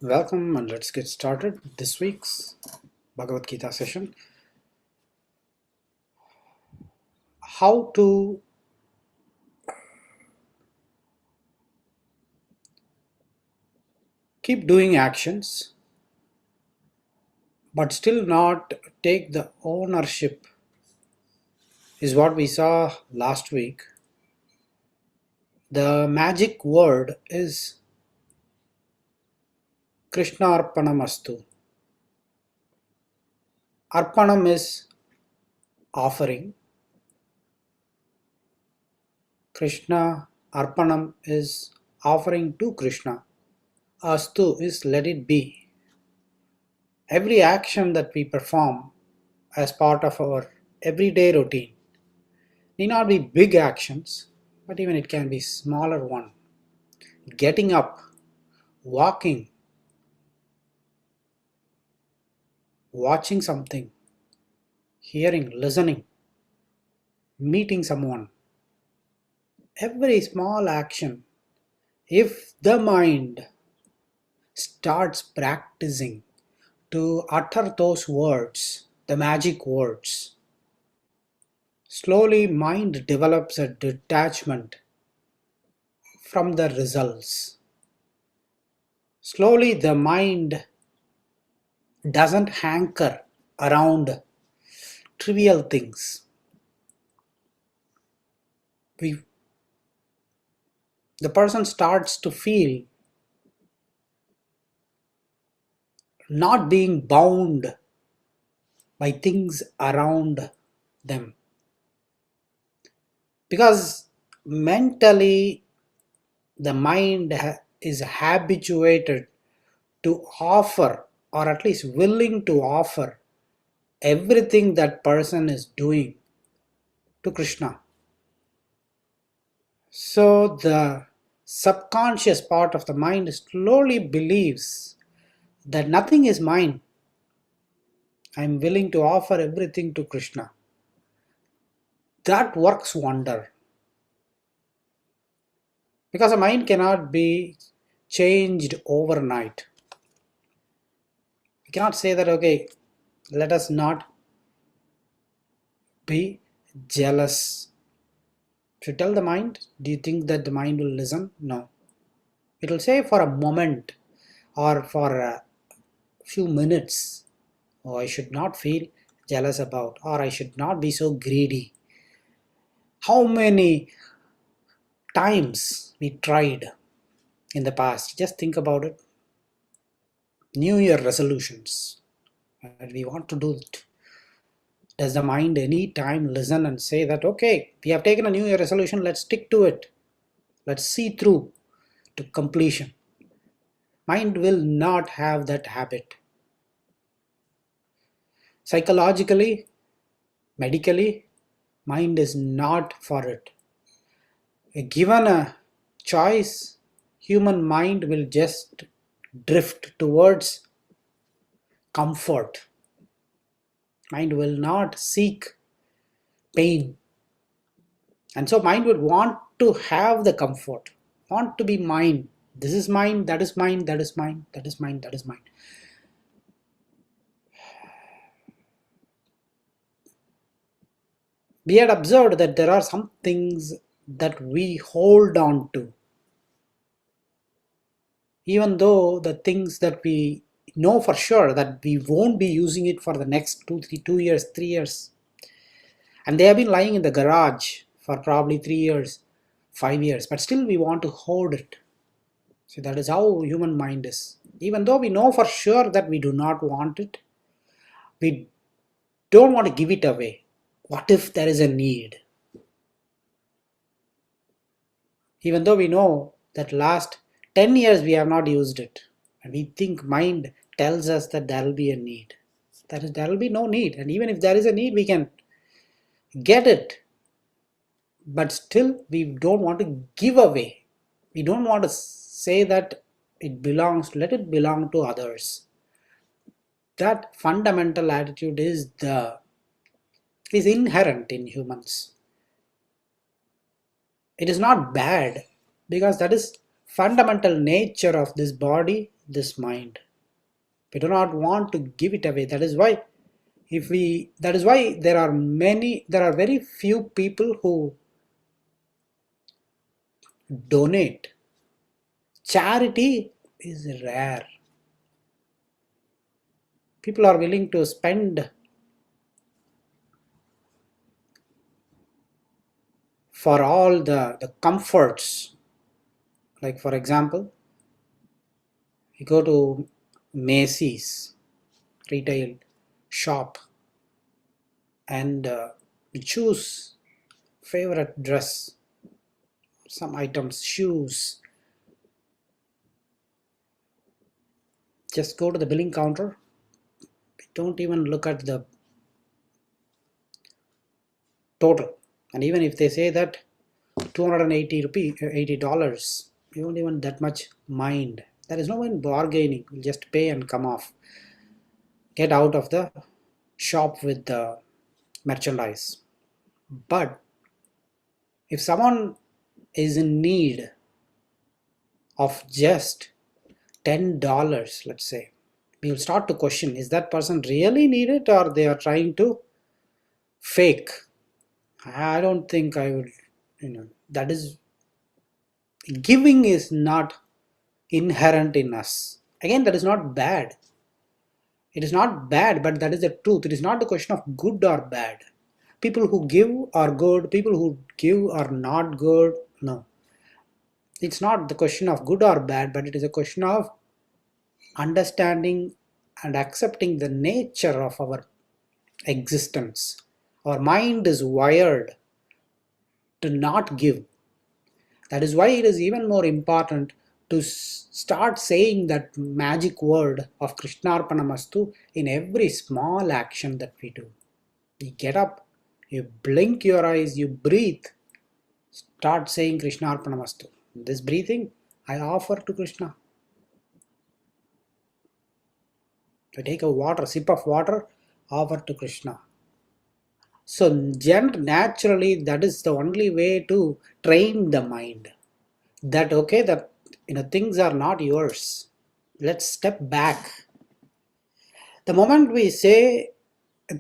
Welcome and let's get started. This week's Bhagavad Gita session. How to keep doing actions but still not take the ownership is what we saw last week. The magic word is Krishna Arpanamastu. Arpanam is offering. Krishna Arpanam is offering to Krishna. Astu is let it be. Every action that we perform as part of our everyday routine need not be big actions, but even it can be smaller one. Getting up, walking, watching something, hearing, listening, meeting someone. Every small action, if the mind starts practicing to utter those words, the magic words, slowly mind develops a detachment from the results. Slowly the mind doesn't hanker around trivial things. The person starts to feel not being bound by things around them, because mentally the mind is habituated to offer, or at least willing to offer, everything that person is doing to Krishna. So the subconscious part of the mind slowly believes that nothing is mine. I am willing to offer everything to Krishna. That works wonder, because a mind cannot be changed overnight. We cannot say that, okay, let us not be jealous. If you tell the mind, do you think that the mind will listen? No. It will say for a moment or for a few minutes, oh, I should not feel jealous about, or I should not be so greedy. How many times we tried in the past? Just think about it. New Year resolutions. And we want to do it. Does the mind any time listen and say that, okay, we have taken a New Year resolution, let's stick to it. Let's see through to completion. Mind will not have that habit. Psychologically, medically, mind is not for it. Given a choice, human mind will just drift towards comfort. Mind will not seek pain. And so mind would want to have the comfort, want to be mine. This is mine, that is mine, that is mine, that is mine, that is mine. We had observed that there are some things that we hold on to. Even though the things that we know for sure that we won't be using it for the next 2 years, 3 years. And they have been lying in the garage for probably 3 years, 5 years, but still we want to hold it. So that is how human mind is. Even though we know for sure that we do not want it, we don't want to give it away. What if there is a need? Even though we know that last 10 years we have not used it, and we think mind tells us that there will be a need. There will be no need, and even if there is a need, we can get it, but still we don't want to give away. We don't want to say that it belongs, let it belong to others. That fundamental attitude is inherent in humans. It is not bad, because that is fundamental nature of this body, this mind. We do not want to give it away. That is why there are very few people who donate. Charity is rare. People are willing to spend for all the comforts. Like for example, you go to Macy's retail shop and you choose favorite dress, some items, shoes. Just go to the billing counter. Don't even look at the total. And even if they say that 280 rupees, $80, you don't even that much mind. There is no one bargaining. You just pay and come off. Get out of the shop with the merchandise. But if someone is in need of just $10, let's say, we will start to question, is that person really need it or they are trying to fake? I don't think I would, that is, giving is not inherent in us. Again, that is not bad. It is not bad, but that is the truth. It is not the question of good or bad. People who give are good, people who give are not good. No. It's not the question of good or bad, but it is a question of understanding and accepting the nature of our existence. Our mind is wired to not give. That is why it is even more important to start saying that magic word of Krishnarpanamastu in every small action that we do. You get up, you blink your eyes, you breathe, start saying Krishnarpanamastu. This breathing I offer to Krishna. To take a sip of water, offer to Krishna. So naturally, that is the only way to train the mind. That okay, that things are not yours. Let's step back. The moment we say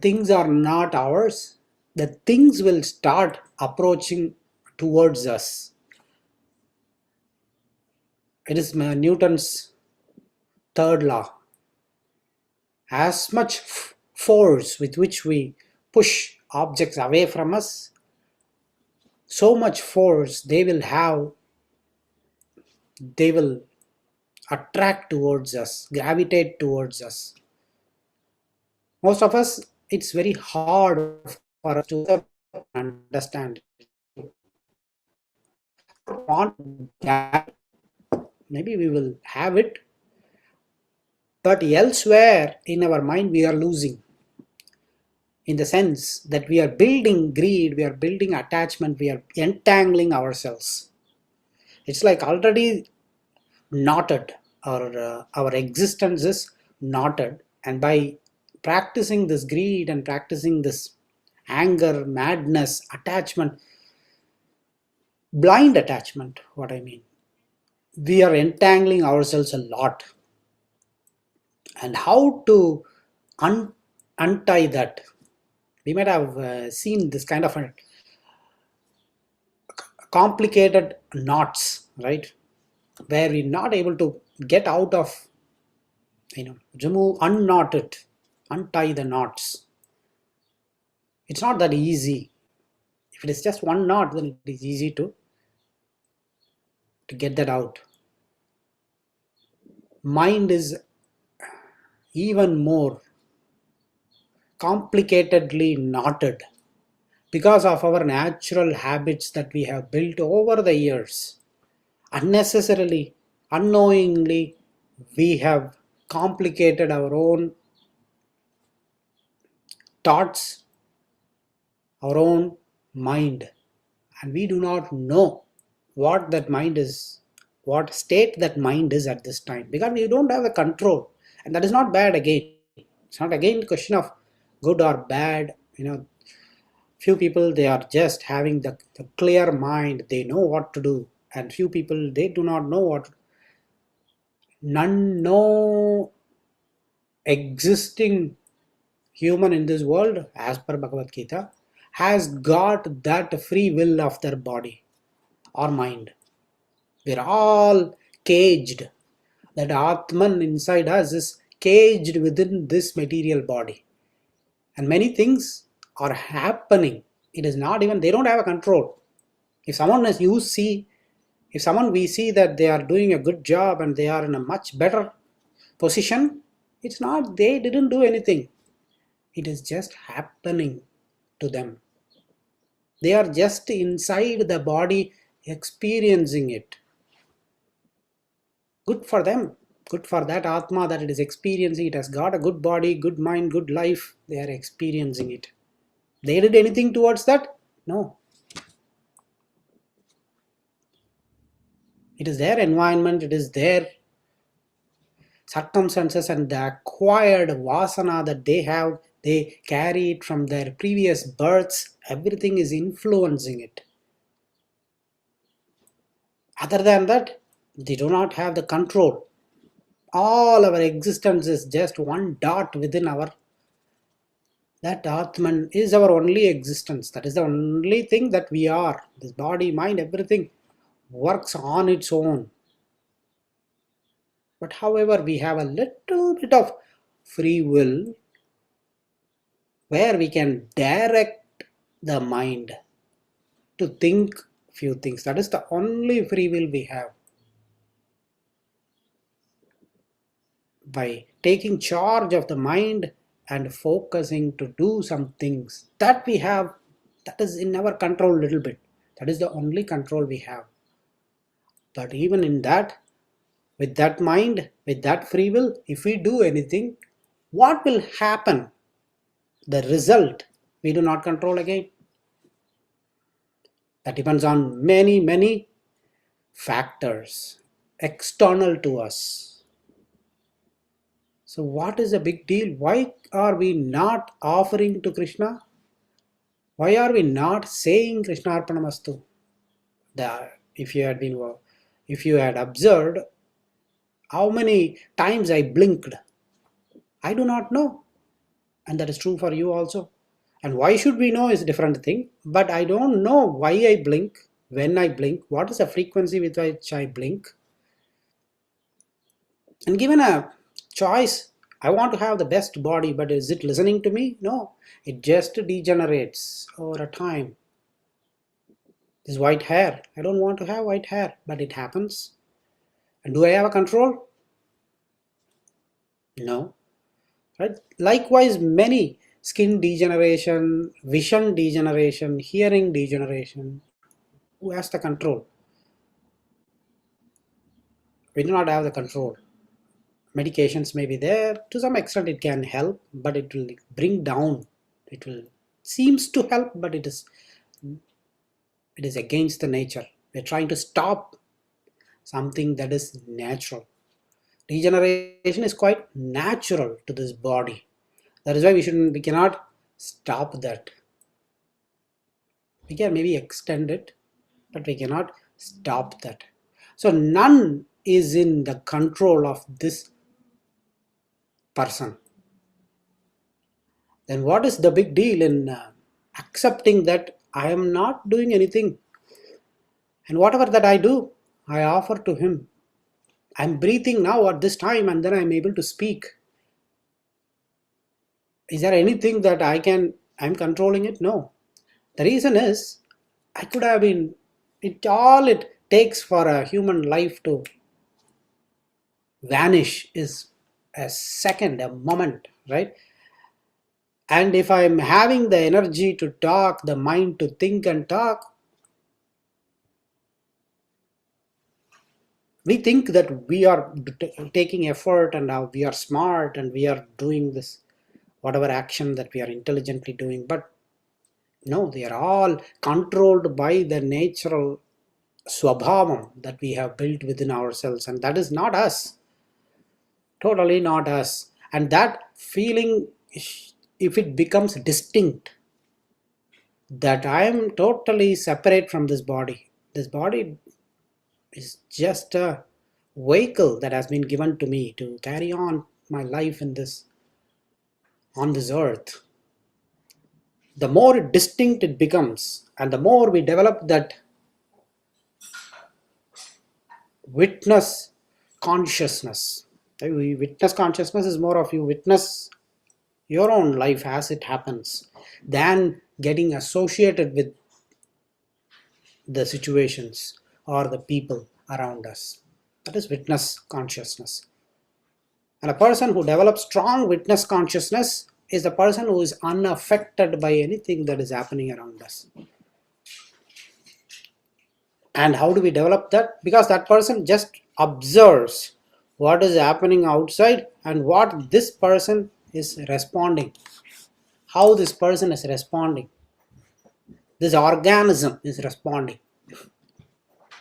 things are not ours, the things will start approaching towards us. It is Newton's third law. As much force with which we push objects away from us, so much force they will attract towards us, gravitate towards us. Most of us, it's very hard for us to understand. Maybe we will have it, but elsewhere in our mind we are losing. In the sense that we are building greed, we are building attachment, we are entangling ourselves. It's like already knotted, or our existence is knotted, and by practicing this greed and practicing this anger, madness, attachment, blind attachment, what I mean, we are entangling ourselves a lot. And how to untie that? We might have seen this kind of a complicated knots, right, where we're not able to get out of, unknot it, untie the knots. It's not that easy. If it is just one knot, then it is easy to get that out. Mind is even more complicatedly knotted because of our natural habits that we have built over the years. Unnecessarily, unknowingly, we have complicated our own thoughts, our own mind, and we do not know what that mind is, what state that mind is at this time, because we don't have the control. And that is not bad. Again, it's not again a question of good or bad. Few people, they are just having the clear mind, they know what to do, and few people, they do not know what. None, no existing human in this world, as per Bhagavad Gita, has got that free will of their body or mind. We're all caged. That Atman inside us is caged within this material body. And many things are happening. It is not even, they don't have a control. If someone is you see, if someone we see that they are doing a good job and they are in a much better position, it's not they didn't do anything. It is just happening to them. They are just inside the body experiencing it. Good for them. Good for that Atma that it is experiencing. It has got a good body, good mind, good life. They are experiencing it. They did anything towards that? No. It is their environment, it is their circumstances and the acquired vasana that they have. They carry it from their previous births. Everything is influencing it. Other than that, they do not have the control. All our existence is just one dot within our. That Atman is our only existence. That is the only thing that we are. This body, mind, everything works on its own. But however, we have a little bit of free will where we can direct the mind to think few things. That is the only free will we have. By taking charge of the mind and focusing to do some things that we have, that is in our control a little bit. That is the only control we have. But even in that, with that mind, with that free will, if we do anything, what will happen? The result we do not control again. That depends on many, many factors external to us. So what is the big deal? Why are we not offering to Krishna? Why are we not saying Krishna Arpanamastu? If you had observed how many times I blinked, I do not know. And that is true for you also. And why should we know is a different thing. But I don't know why I blink, when I blink, what is the frequency with which I blink. And given a choice, I want to have the best body, but is it listening to me? No, it just degenerates over a time. This white hair, I don't want to have white hair, but it happens. And do I have a control? No. Right? Likewise, many skin degeneration, vision degeneration, hearing degeneration. Who has the control? We do not have the control. Medications may be there. To some extent it can help, but it will bring down. It will seems to help, but it is against the nature. We're trying to stop something that is natural. Degeneration is quite natural to this body. That is why we cannot stop that. We can maybe extend it, but we cannot stop that. So none is in the control of this person. Then what is the big deal in accepting that I am not doing anything, and whatever that I do, I offer to him. I'm breathing now at this time and then I'm able to speak. Is there anything that I'm controlling it? No. The reason is I could have been, it takes for a human life to vanish is a second, a moment, right? And if I'm having the energy to talk, the mind to think and talk, we think that we are taking effort and now we are smart and we are doing this, whatever action that we are intelligently doing. But no, they are all controlled by the natural swabhavam that we have built within ourselves, and that is not us. Totally not us. And that feeling, if it becomes distinct, that I am totally separate from this body is just a vehicle that has been given to me to carry on my life on this earth, the more distinct it becomes, and the more we develop that witness consciousness. Witness consciousness is more of you witness your own life as it happens than getting associated with the situations or the people around us. That is witness consciousness. And a person who develops strong witness consciousness is the person who is unaffected by anything that is happening around us. And how do we develop that? Because that person just observes what is happening outside and what this person is responding, how this person is responding, this organism is responding.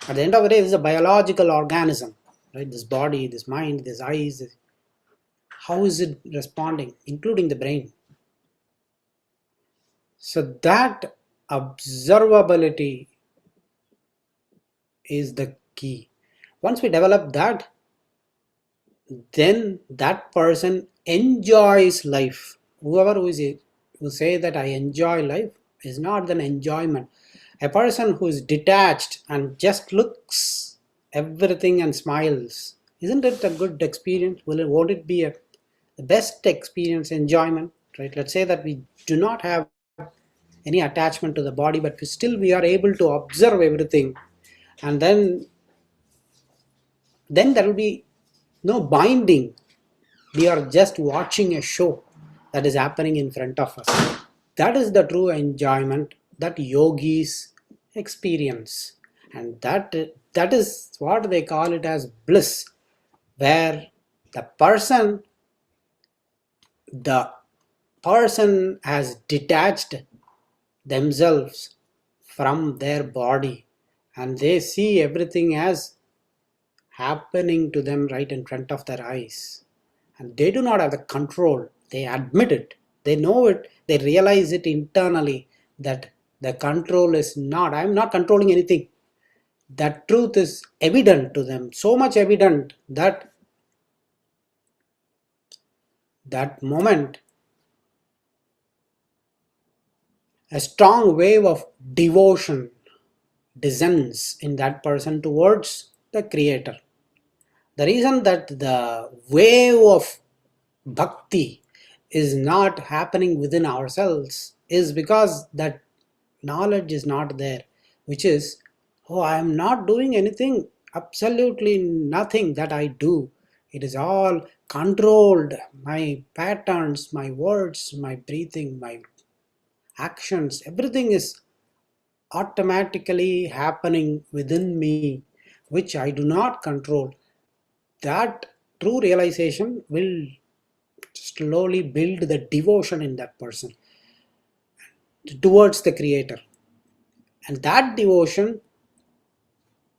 At the end of the day, this is a biological organism, right? This body, this mind, this eyes, how is it responding, including the brain? So that observability is the key. Once we develop that, then that person enjoys life. Whoever who say that I enjoy life is not an enjoyment. A person who is detached and just looks everything and smiles, isn't it a good experience? Won't it be the best experience, enjoyment, right? Let's say that we do not have any attachment to the body, but we are able to observe everything, and then there will be no binding. We are just watching a show that is happening in front of us. That is the true enjoyment that yogis experience, and that is what they call it as bliss, where the person has detached themselves from their body, and they see everything as happening to them right in front of their eyes, and they do not have the control. They admit it, they know it, they realize it internally that the control is not, I'm not controlling anything. That truth is evident to them, so much evident that that moment a strong wave of devotion descends in that person towards the creator. The reason that the wave of bhakti is not happening within ourselves is because that knowledge is not there, which is, oh, I am not doing anything, absolutely nothing that I do. It is all controlled. My patterns, my words, my breathing, my actions, everything is automatically happening within me, which I do not control. That true realization will slowly build the devotion in that person towards the creator, and that devotion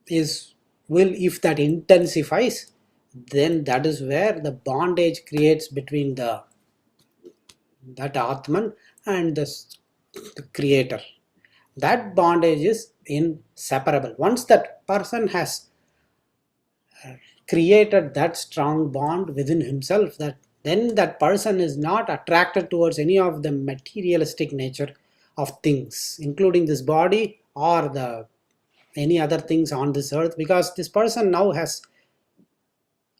is will, if that intensifies, then that is where the bondage creates between that atman and the creator. That bondage is inseparable. Once that person has created that strong bond within himself, that then that person is not attracted towards any of the materialistic nature of things, including this body or the any other things on this earth, because this person now has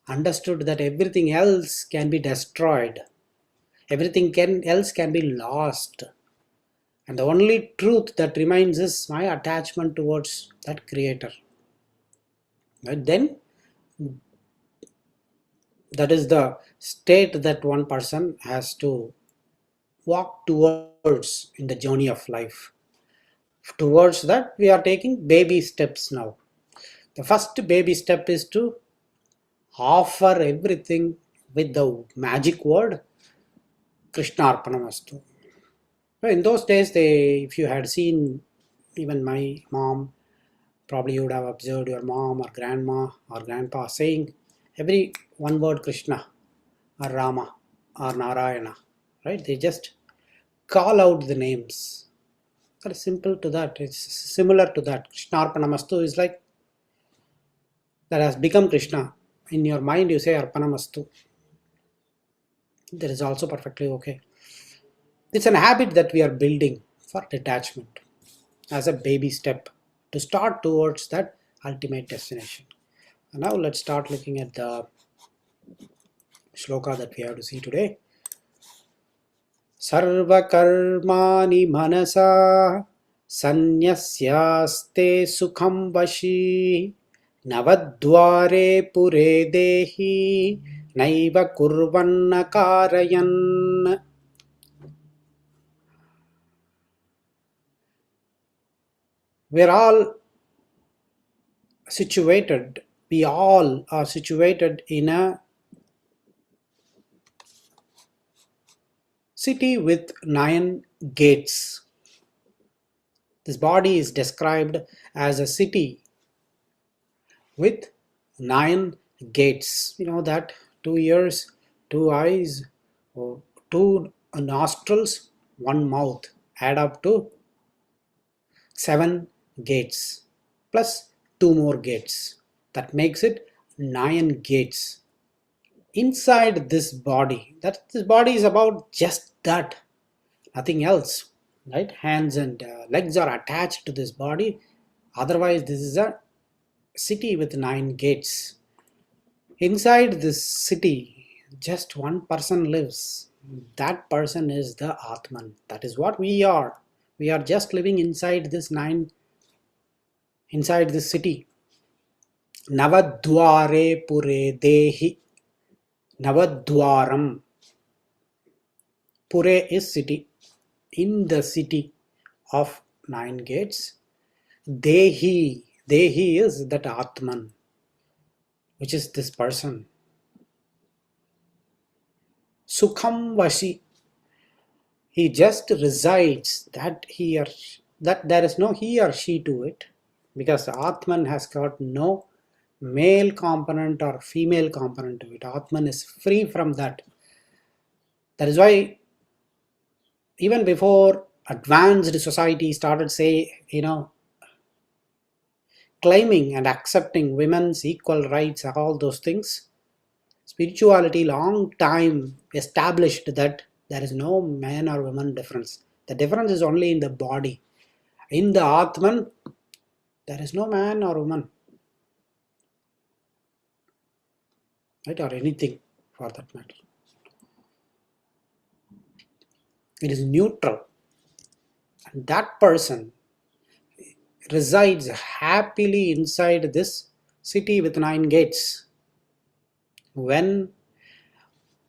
understood that everything else can be destroyed, else can be lost, and the only truth that remains is my attachment towards that creator. Right? Then that is the state that one person has to walk towards in the journey of life. Towards that, we are taking baby steps now. The first baby step is to offer everything with the magic word Krishna Arpanamastu. In those days, if you had seen even my mom, probably you would have observed your mom or grandma or grandpa saying every one word Krishna or Rama or Narayana, right? They just call out the names. Very simple to that. It's similar to that. Krishna Arpanamastu is like that has become Krishna. in your mind you say Arpanamastu. That is also perfectly okay. It's an habit that we are building for detachment as a baby step to start towards that ultimate destination. And now let's start looking at the shloka that we have to see today. Sarvakarmani manasa sanyasyaste sukham vashi navadware pure dehi naiva kurvanna karayan. We're all situated, we all are situated in a city with 9 gates. This body is described as a city with 9 gates. You know that 2 ears, 2 eyes, or 2 nostrils, 1 mouth add up to 7 gates plus 2 more gates. That makes it 9 gates. Inside this body, that this body is about just that, nothing else, right? Hands and legs are attached to this body. Otherwise, this is a city with 9 gates. Inside this city, just one person lives. That person is the Atman. That is what we are. We are just living inside this inside this city. Navadware pure dehi. Navadwaram. Pure is city. In the city of 9 gates, Dehi. Dehi is that Atman, which is this person. Sukham Vashi. He just resides, that he or that there is no he or she to it, because Atman has got no male component or female component to it. Atman is free from that. That is why even before advanced society started claiming and accepting women's equal rights, all those things, spirituality long time established that there is no man or woman difference. The difference is only in the body. In the Atman, there is no man or woman, right, or anything for that matter. It is neutral. And that person resides happily inside this city with 9 gates.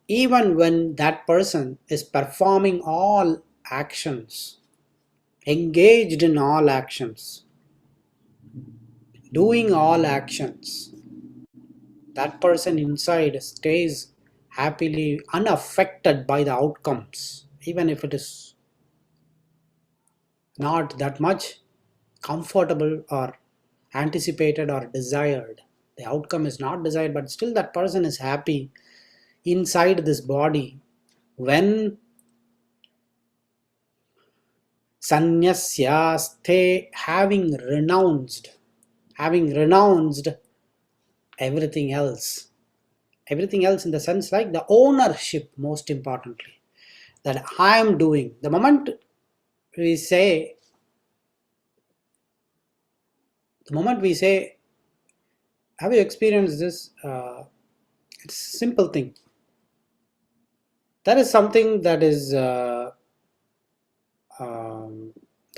Even when that person is performing all actions, engaged in all actions, doing all actions, that person inside stays happily unaffected by the outcomes, even if it is not that much comfortable or anticipated or desired. The outcome is not desired, but still that person is happy inside this body when sanyasyaste, having renounced everything else. Everything else in the sense like the ownership, most importantly, that I am doing. The moment we say, have you experienced this? It's a simple thing. That is something that is that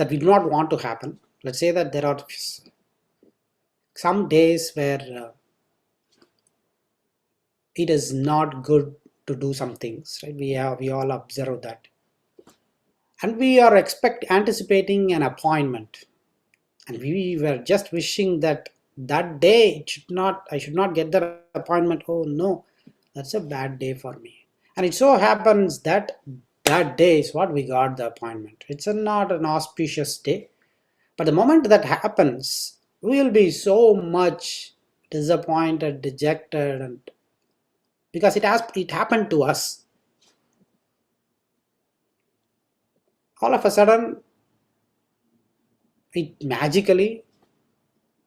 we do not want to happen. Let's say that there are some days where it is not good to do some things, right? We all observe that, and we are anticipating an appointment, and we were just wishing that that day I should not get that appointment. Oh no, that's a bad day for me. And it so happens that that day is what we got the appointment. It's not an auspicious day, but the moment that happens, we will be so much disappointed, dejected, and because it happened to us. All of a sudden, it magically,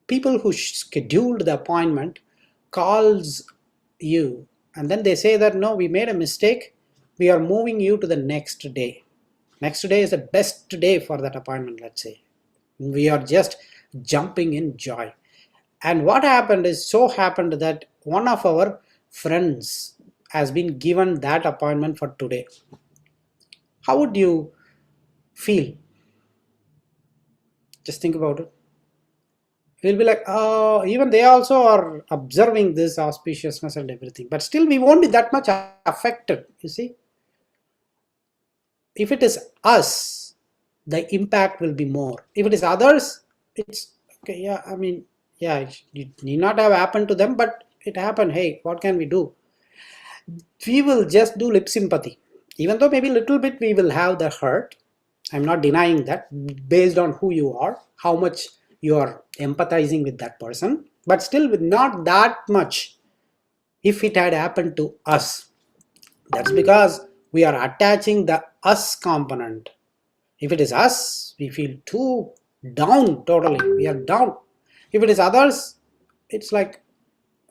people who scheduled the appointment calls you, and then they say that no, we made a mistake, we are moving you to the next day. Next day is the best day for that appointment, let's say. We are just jumping in joy. And what happened is, so happened that one of our friends has been given that appointment for today. How would you feel? Just think about it. We'll be like, oh, even they also are observing this auspiciousness and everything, but still we won't be that much affected, you see. If it is us, the impact will be more. If it is others, it's okay, yeah, I mean, yeah, it need not have happened to them, but it happened. Hey, what can we do? We will just do lip sympathy. Even though maybe little bit we will have the hurt. I'm not denying that, based on who you are, how much you are empathizing with that person, but still with not that much if it had happened to us. That's because we are attaching the us component. If it is us, we feel too down totally. We are down. If it is others, it's like,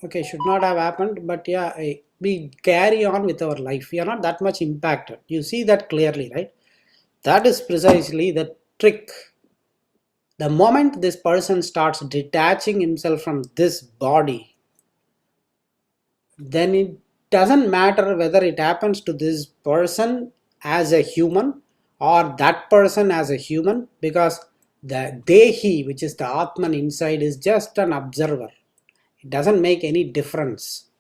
okay, should not have happened, but yeah, we carry on with our life. We are not that much impacted. You see that clearly, right? That is precisely the trick. The moment this person starts detaching himself from this body, then it doesn't matter whether it happens to this person as a human or that person as a human, because the Dehi, which is the Atman inside, is just an observer. It doesn't make any difference.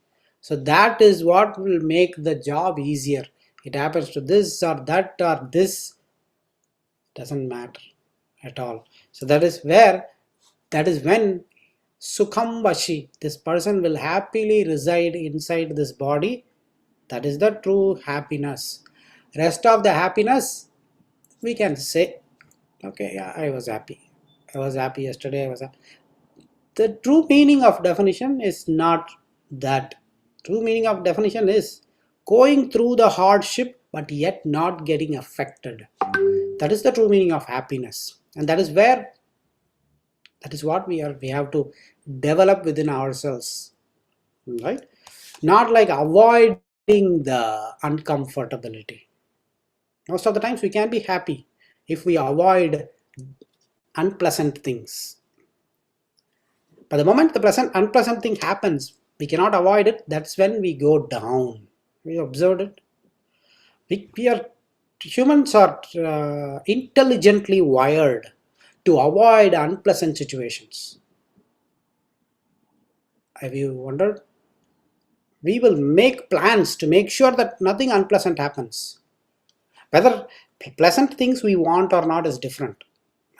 So that is what will make the job easier. It happens to this or that or this, doesn't matter at all. So that is when Sukham Vashi, this person will happily reside inside this body. That is the true happiness. Rest of the happiness, we can say, okay, yeah, I was happy. I was happy yesterday. I was happy. The true meaning of definition is not that. True meaning of definition is going through the hardship but yet not getting affected. That is the true meaning of happiness. And that is what we have to develop within ourselves, right? Not like avoiding the uncomfortability. Most of the times we can be happy if we avoid unpleasant things. But the moment the unpleasant thing happens, we cannot avoid it. That's when we go down. We observed it. Humans are intelligently wired to avoid unpleasant situations. Have you wondered? We will make plans to make sure that nothing unpleasant happens. Whether pleasant things we want or not is different.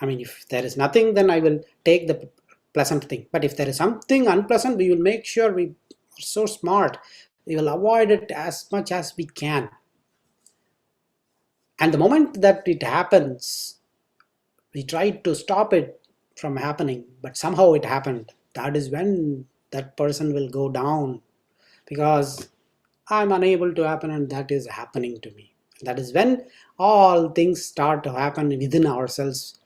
I mean, if there is nothing, then I will take the pleasant thing. But if there is something unpleasant, we will make sure we are so smart. We will avoid it as much as we can. And the moment that it happens, we try to stop it from happening, but somehow it happened. That is when that person will go down, because I'm unable to happen and that is happening to me. That is when all things start to happen within ourselves,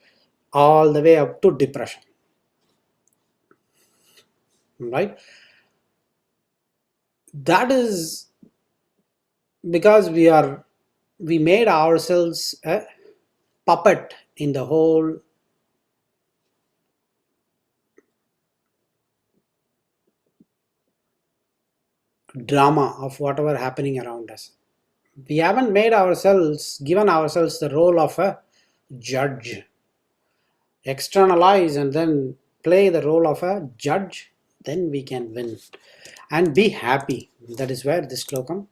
all the way up to depression, right? That is because we made ourselves a puppet in the whole drama of whatever happening around us. We haven't given ourselves the role of a judge. Externalize and then play the role of a judge, then we can win and be happy. That is where this slokam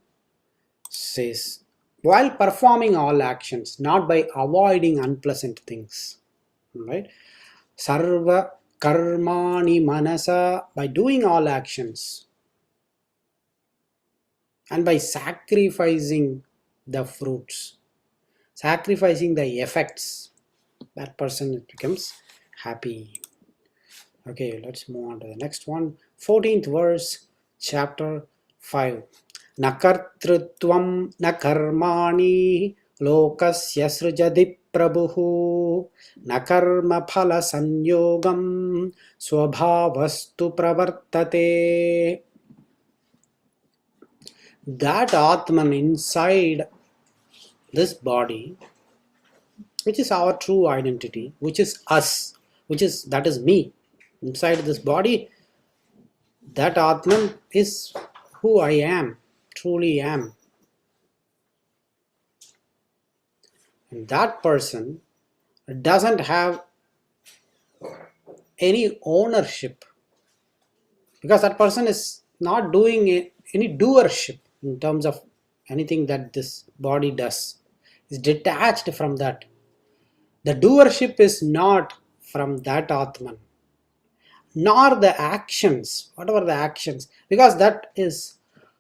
says, while performing all actions, not by avoiding unpleasant things, right? Sarva karmani manasa, by doing all actions and by sacrificing the fruits, sacrificing the effects, that person becomes happy. Okay, let's move on to the next one. 14th verse, chapter 5. Nakartrutvam nakarmani lokasya srujadi prabhu nakarma phala sanyogam swabhavastu pravartate. that Atman inside this body, which is our true identity, which is us, that is me, inside this body, that Atman is who I am, truly am. And that person doesn't have any ownership, because that person is not doing any doership in terms of anything that this body does. Is detached from that. The doership is not from that Atman, nor the actions, whatever the actions, because that is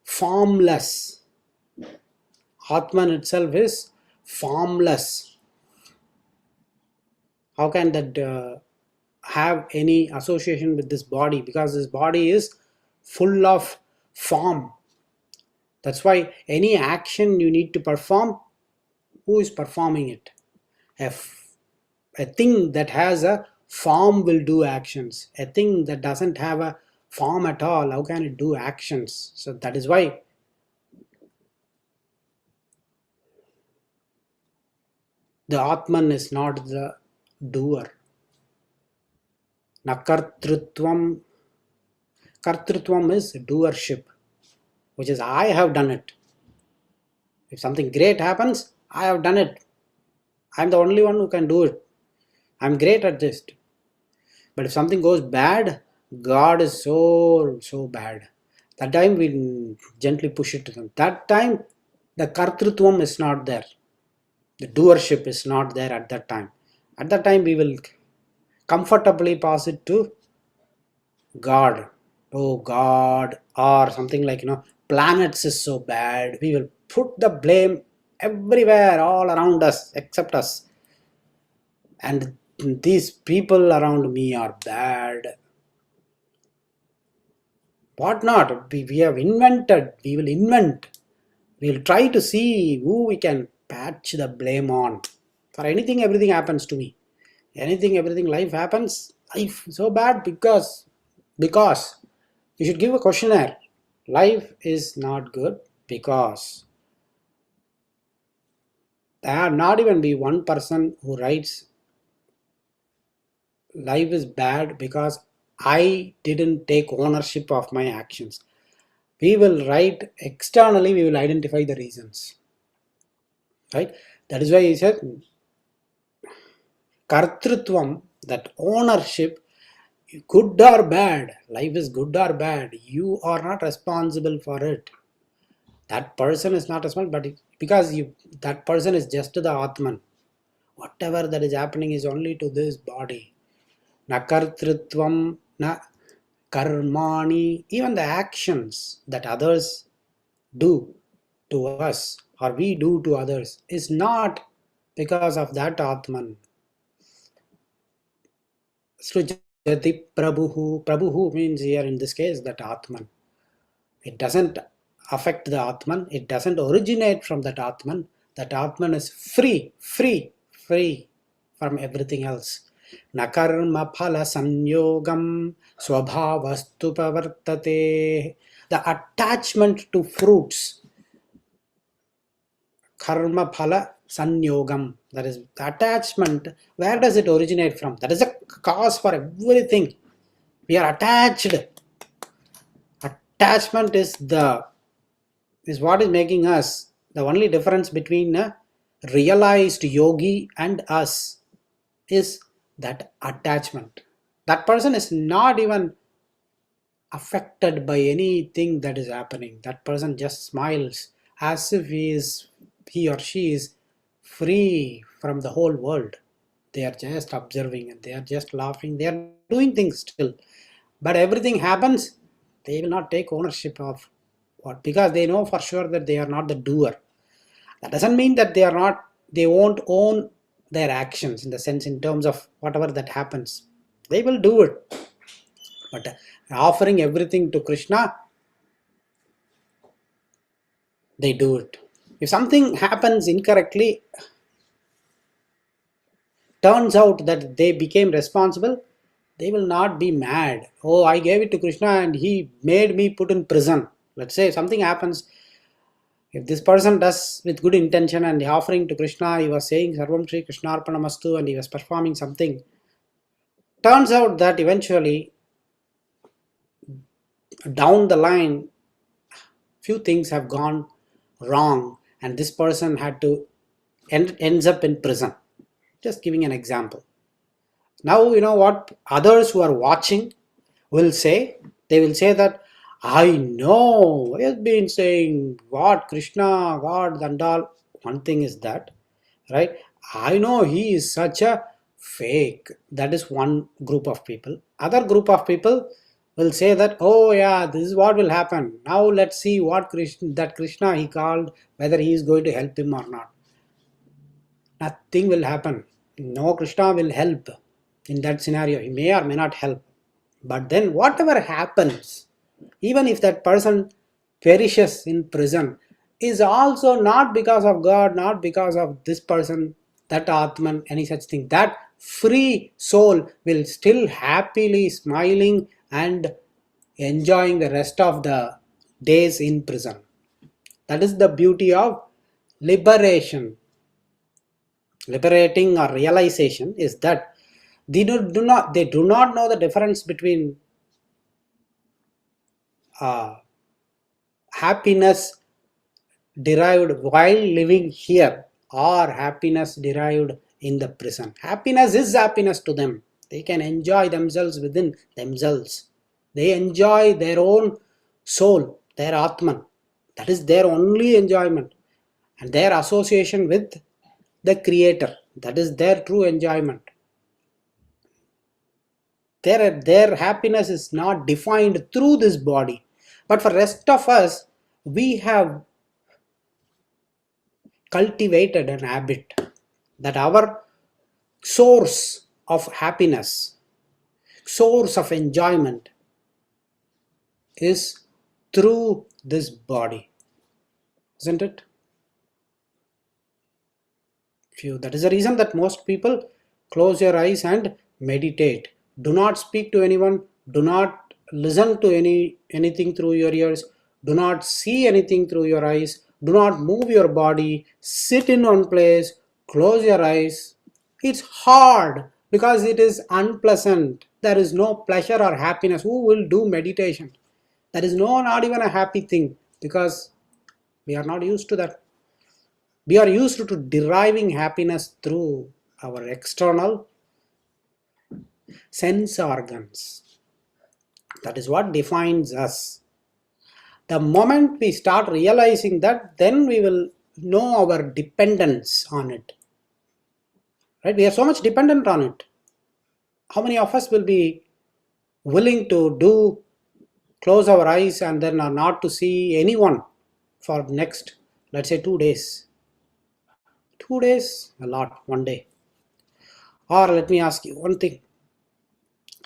formless. Atman itself is formless. How can that have any association with this body? Because this body is full of form. That's why any action you need to perform, who is performing it? A thing that has a form will do actions. A thing that doesn't have a form at all, how can it do actions? So that is why the Atman is not the doer. Na kartrutvam. Kartrutvam is doership, which is I have done it. If something great happens, I have done it. I'm the only one who can do it. I'm great at this. But if something goes bad, God is so bad. That time we gently push it to them. That time the kartrutvam is not there. The doership is not there at that time. At that time we will comfortably pass it to God. Oh God, or something like, planets is so bad. We will put the blame everywhere, all around us, except us. And these people around me are bad. What not? We have invented, we will invent. We will try to see who we can patch the blame on. For anything, everything happens to me. Anything, everything, life happens. Life so bad because you should give a questionnaire. Life is not good because there not even be one person who writes life is bad because I didn't take ownership of my actions. We will write externally, we will identify the reasons. Right? That is why he said kartrutvam, that ownership, good or bad, life is good or bad, you are not responsible for it. That person is not responsible, but because that person is just the Atman. Whatever that is happening is only to this body. Na kartrutvam, na karmani, even the actions that others do to us or we do to others is not because of that Atman. Srujati Prabhuhu. Prabhuhu means here in this case that Atman. It doesn't affect the Atman. It doesn't originate from that Atman. That Atman is free from everything else. Nakarma phala sanyogam swabhavastu pavartate. The attachment to fruits. Karma phala sanyogam. That is the attachment. Where does it originate from? That is a cause for everything. We are attached. Attachment is what is making us. The only difference between a realized yogi and us is that attachment. That person is not even affected by anything that is happening. That person just smiles as if he or she is free from the whole world. They are just observing and they are just laughing. They are doing things still. But everything happens, they will not take ownership of what, because they know for sure that they are not the doer. That doesn't mean that they won't own their actions in the sense in terms of whatever that happens. They will do it. But offering everything to Krishna, they do it. If something happens incorrectly, turns out that they became responsible, they will not be mad. Oh, I gave it to Krishna and he made me put in prison. Let's say something happens, If this person does with good intention and offering to Krishna, he was saying Sarvam Shri Krishna Arpanamastu and he was performing something. Turns out that eventually down the line, few things have gone wrong and this person had to ends up in prison. Just giving an example. Now, you know what others who are watching will say? They will say that, I know, he has been saying God, Krishna, God, and all. One thing is that, right? I know he is such a fake. That is one group of people. Other group of people will say that, oh yeah, this is what will happen. Now let's see what Krishna he called, whether he is going to help him or not. Nothing will happen. No Krishna will help in that scenario. He may or may not help. But then whatever happens, even if that person perishes in prison, is also not because of God, not because of this person, that Atman, any such thing. That free soul will still happily smiling and enjoying the rest of the days in prison. That is the beauty of liberation. Liberating or realization is that they do not know the difference between happiness derived while living here or happiness derived in the prison. Happiness is happiness to them. They can enjoy themselves within themselves. They enjoy their own soul, their Atman. That is their only enjoyment. And their association with the Creator. That is their true enjoyment. Their happiness is not defined through this body. But for rest of us, we have cultivated an habit that our source of happiness, source of enjoyment is through this body, isn't it? That is the reason that most people close your eyes and meditate. Do not speak to anyone. Do not listen to anything through your ears. Do not see anything through your eyes. Do not move your body. Sit in one place. Close your eyes. It's hard because it is unpleasant. There is no pleasure or happiness. Who will do meditation? That is not even a happy thing because we are not used to that. We are used to deriving happiness through our external sense organs. That is what defines us. The moment we start realizing that, then we will know our dependence on it. Right? We are so much dependent on it. How many of us will be willing to close our eyes and then are not to see anyone for next, let's say, 2 days? 2 days, a lot, one day. Or let me ask you one thing.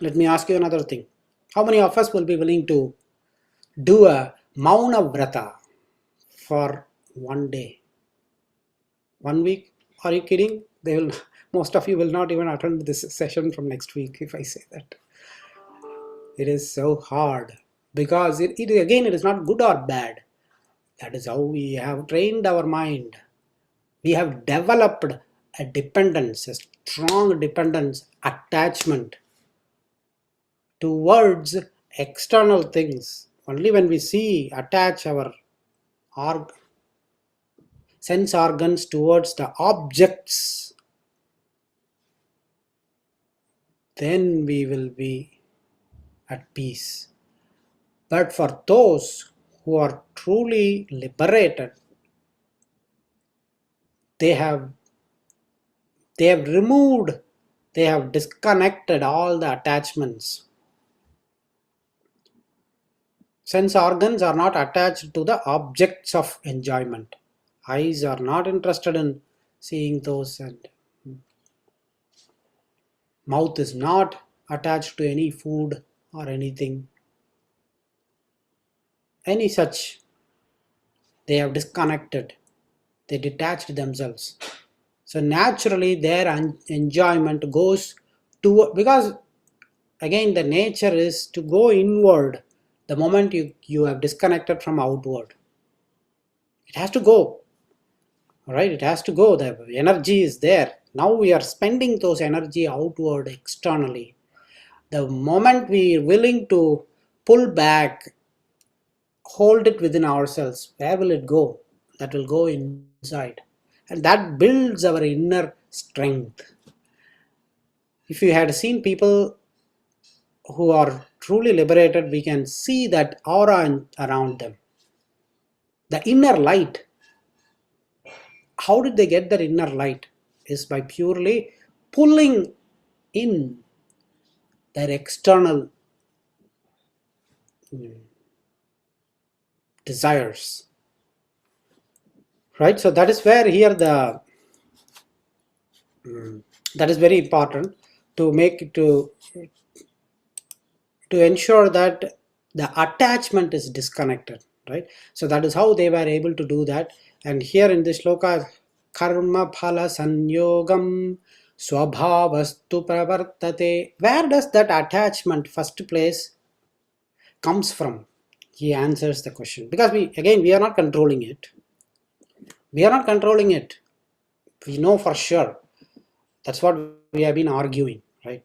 Let me ask you another thing. How many of us will be willing to do a Mauna Vrata for one day? 1 week? Are you kidding? Most of you will not even attend this session from next week if I say that. It is so hard because it is not good or bad. That is how we have trained our mind. We have developed a dependence, a strong dependence, attachment towards external things. Only when we attach our sense organs towards the objects, then we will be at peace. But for those who are truly liberated, they have removed, they have disconnected all the attachments. Sense organs are not attached to the objects of enjoyment. Eyes are not interested in seeing those, and mouth is not attached to any food or anything. Any such, they have disconnected. They detached themselves. So naturally their enjoyment goes to, because again the nature is to go inward the moment you have disconnected from outward. It has to go, right? It has to go. The energy is there. Now we are spending those energy outward, externally. The moment we are willing to pull back, hold it within ourselves, where will it go? That will go inside. And that builds our inner strength. If you had seen people who are truly liberated, we can see that aura around them. The inner light. How did they get that inner light? Is by purely pulling in their external desires. Right? So that is where here that is very important to make to ensure that the attachment is disconnected, right? So that is how they were able to do that. And here in this shloka, karma phala sanyogam swabhavastu pravartate, where does that attachment first place comes from? He answers the question, because we are not controlling it. We are not controlling it. We know for sure. That's what we have been arguing, right?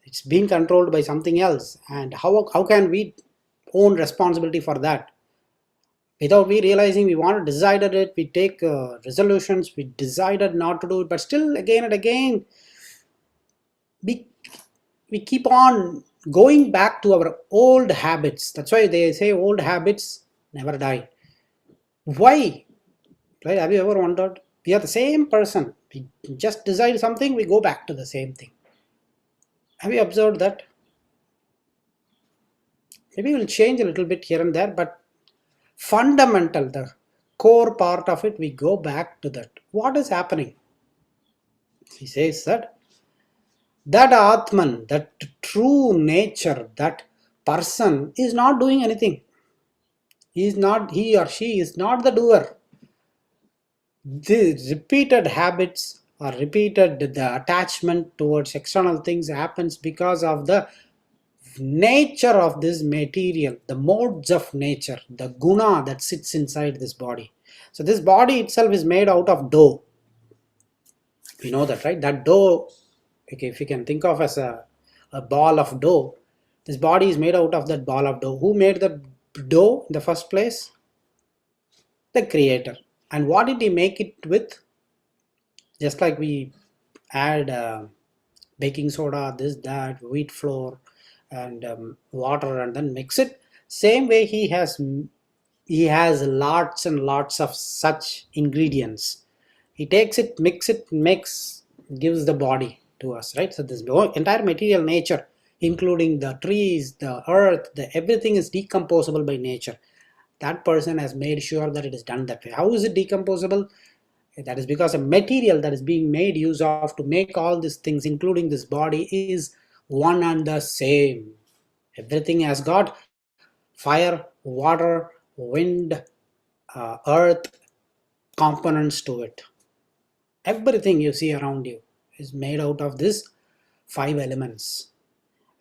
It's being controlled by something else. And how can we own responsibility for that? Without we realizing, we want to decided it, we take resolutions, we decided not to do it, but still again and again, we keep on going back to our old habits. That's why they say old habits never die. Why? Right? Have you ever wondered? We are the same person. We just decide something, we go back to the same thing. Have you observed that? Maybe we'll change a little bit here and there, but fundamental, the core part of it, we go back to that. What is happening? He says that Atman, that true nature, that person is not doing anything. He or she is not the doer. The repeated habits or repeated the attachment towards external things happens because of the nature of this material, the modes of nature, the guna that sits inside this body. So this body itself is made out of dough. We know that, right? That dough, okay, if you can think of as a ball of dough, this body is made out of that ball of dough. Who made the dough in the first place? The creator. And what did he make it with? Just like we add baking soda, this, that, wheat flour, and water, and then mix it. Same way he has lots and lots of such ingredients. He takes it, mix it, makes, gives the body to us, right? So this entire material nature, including the trees, the earth, everything is decomposable by nature. That person has made sure that it is done that way. How is it decomposable? That is because a material that is being made use of to make all these things, including this body, is one and the same. Everything has got fire, water, wind, earth components to it. Everything you see around you is made out of these 5 elements.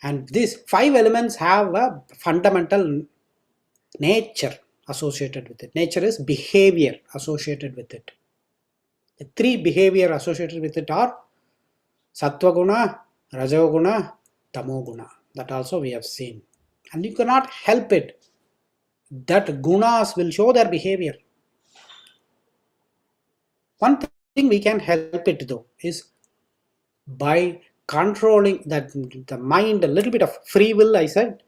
And these 5 elements have a fundamental nature associated with it. Nature is behavior associated with it. The 3 behavior associated with it are Sattva Guna, Rajoguna, Tamoguna. That also we have seen. And you cannot help it. That gunas will show their behavior. One thing we can help it though is by controlling that the mind, a little bit of free will. I said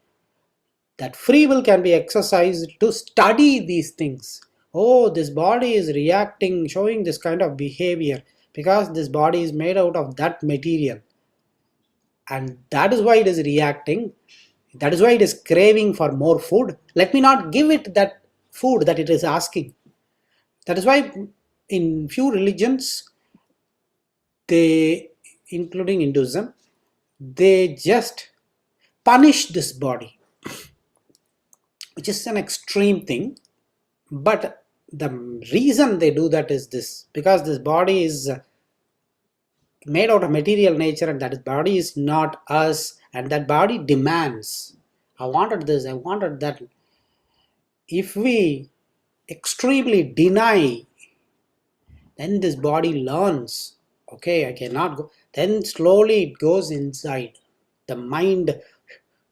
that free will can be exercised to study these things. Oh, this body is reacting, showing this kind of behavior because this body is made out of that material, and that is why it is reacting. That is why it is craving for more food. Let me not give it that food that it is asking. That is why in few religions, they, including Hinduism, they just punish this body, which is an extreme thing. But the reason they do that is this, because this body is made out of material nature, and that body is not us, and that body demands, I wanted this, I wanted that. If we extremely deny, then this body learns, okay, I cannot go. Then slowly it goes inside. The mind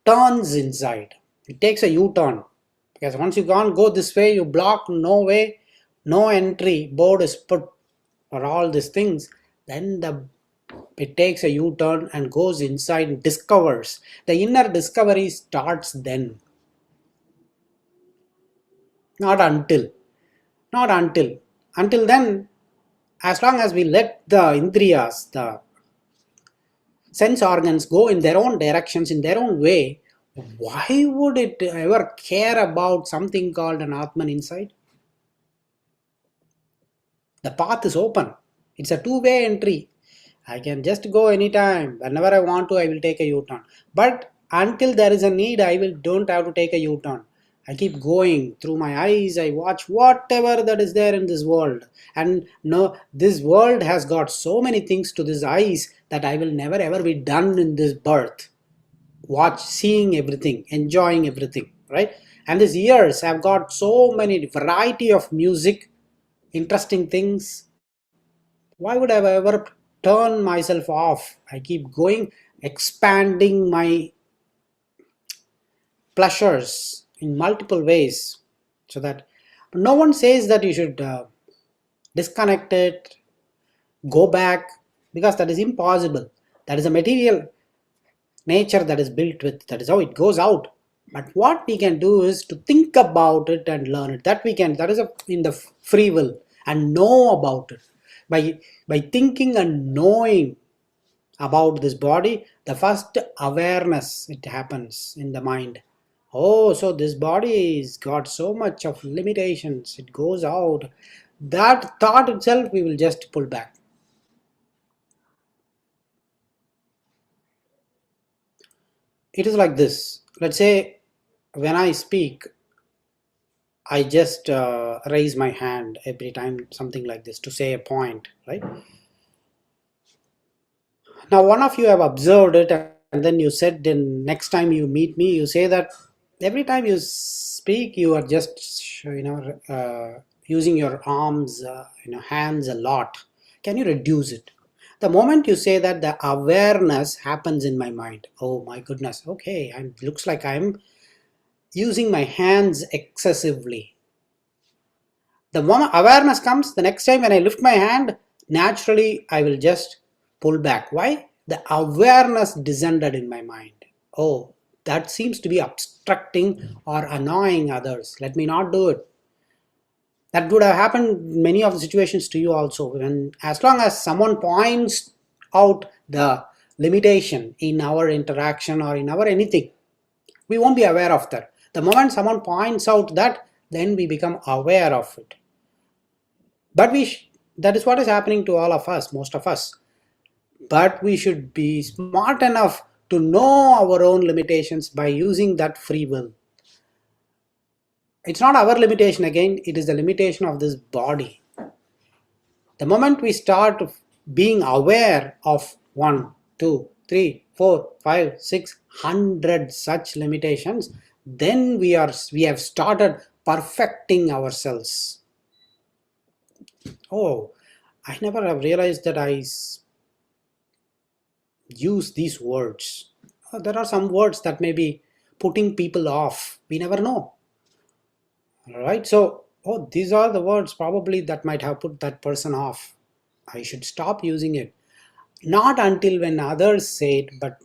turns inside. It takes a U-turn. Because once you can't go this way, you block, no way, no entry, board is put for all these things. Then it takes a U-turn and goes inside and discovers. The inner discovery starts then. Not until. Not until. Until then, as long as we let the indriyas, the sense organs go in their own directions, in their own way, why would it ever care about something called an Atman inside? The path is open. It's a two-way entry. I can just go anytime. Whenever I want to, I will take a U-turn. But until there is a need, I will don't have to take a U-turn. I keep going through my eyes. I watch whatever that is there in this world. And no, this world has got so many things to this eyes that I will never ever be done in this birth. Watch, seeing everything, enjoying everything, right? And these ears have got so many variety of music, interesting things. Why would I ever turn myself off? I keep going, expanding my pleasures in multiple ways, so that no one says that you should disconnect it, go back, because that is impossible. That is a material nature that is built with, that is how it goes out. But what we can do is to think about it and learn it. That we can, that is in the free will, and know about it. By thinking and knowing about this body, the first awareness it happens in the mind. Oh, so this body has got so much of limitations, it goes out. That thought itself we will just pull back. It is like this. Let's say when I speak, I just raise my hand every time something like this to say a point, right? Now, one of you have observed it, and then you said, then next time you meet me, you say that every time you speak, you are just, using your arms, hands a lot. Can you reduce it? The moment you say that, the awareness happens in my mind. Oh my goodness. Okay, looks like I'm using my hands excessively. The moment awareness comes, the next time when I lift my hand, naturally I will just pull back. Why? The awareness descended in my mind. Oh, that seems to be obstructing or annoying others. Let me not do it. That would have happened in many of the situations to you also. When as long as someone points out the limitation in our interaction or in our anything, we won't be aware of that. The moment someone points out that, then we become aware of it. But that is what is happening to all of us, most of us. But we should be smart enough to know our own limitations by using that free will. It's not our limitation again, it is the limitation of this body. The moment we start being aware of 1, 2, 3, 4, 5, 6, 100 such limitations, then we have started perfecting ourselves. Oh, I never have realized that I use these words. There are some words that may be putting people off. We never know. Alright, so, oh, these are the words probably that might have put that person off. I should stop using it. Not until when others say it, but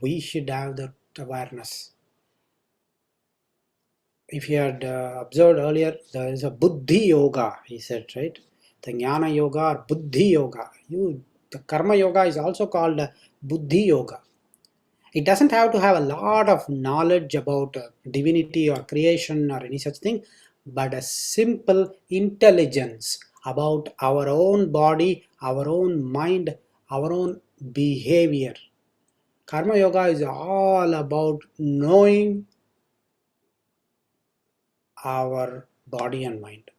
we should have that awareness. If you had observed earlier, there is a Buddhi Yoga, he said, right? The Jnana Yoga or Buddhi Yoga. The Karma Yoga is also called Buddhi Yoga. It doesn't have to have a lot of knowledge about divinity or creation or any such thing, but a simple intelligence about our own body, our own mind, our own behavior. Karma Yoga is all about knowing our body and mind.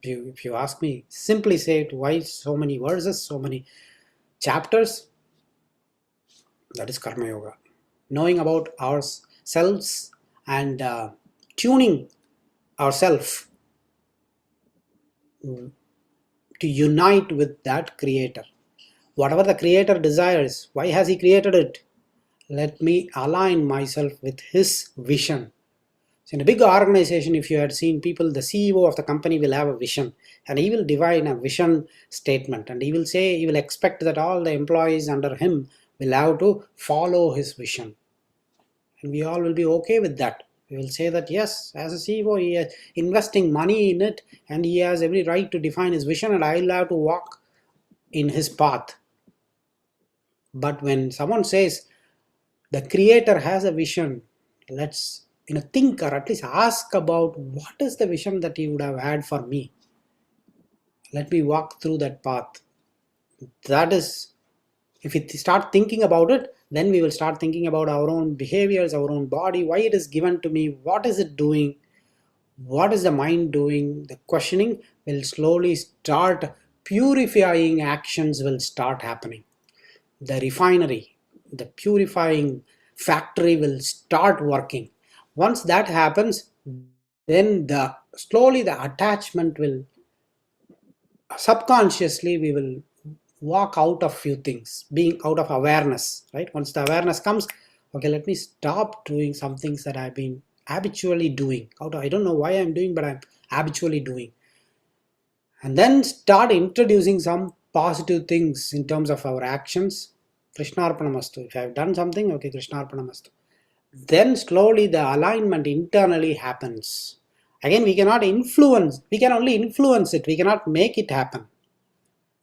If you ask me, simply say it, why so many verses, so many chapters? That is Karma Yoga. Knowing about ourselves and tuning ourselves to unite with that creator. Whatever the creator desires, why has he created it? Let me align myself with his vision. So in a big organization, if you had seen people, the CEO of the company will have a vision, and he will define a vision statement, and he will say, he will expect that all the employees under him will have to follow his vision. And we all will be okay with that. We will say that yes, as a CEO, he is investing money in it, and he has every right to define his vision, and I will have to walk in his path. But when someone says the creator has a vision, let's think, or at least ask about what is the vision that he would have had for me. Let me walk through that path. That is, if we start thinking about it, then we will start thinking about our own behaviors, our own body, why it is given to me, what is it doing, what is the mind doing. The questioning will slowly start, purifying actions will start happening. The refinery, the purifying factory will start working. Once that happens, then slowly the attachment will, subconsciously we will walk out of few things, being out of awareness, right? Once the awareness comes, okay, let me stop doing some things that I've been habitually doing. I don't know why I'm doing, but I'm habitually doing. And then start introducing some positive things in terms of our actions. Krishnarpanamastu. If I've done something, okay, Krishnarpanamastu. Then slowly the alignment internally happens. Again, we can only influence it, we cannot make it happen.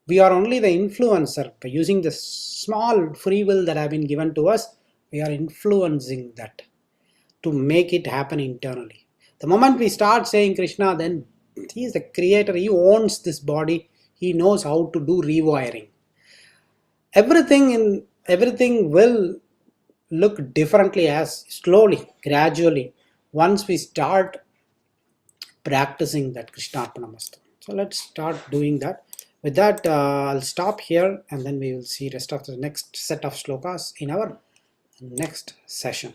We are only the influencer. By using the small free will that have been given to us, we are influencing that to make it happen internally. The moment we start saying Krishna, then he is the creator, he owns this body, he knows how to do rewiring. Everything will look differently as slowly, gradually, once we start practicing that Krishnarpanamastu. So let's start doing that. With that, I'll stop here, and then we will see rest of the next set of slokas in our next session.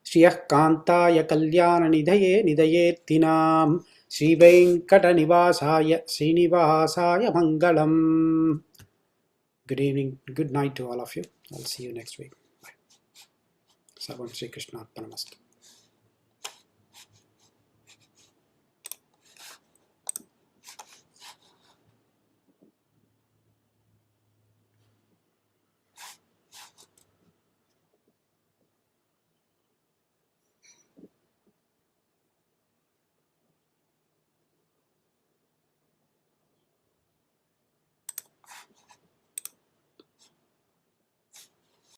Shriyah Kantaya Kalyana Nidhaye Nidhayetinam Sri Venkata Nivasaya Srinivasaya Mangalam. Good evening, good night to all of you. I'll see you next week. Bye. Sarvam Sri Krishna Arpanamastu.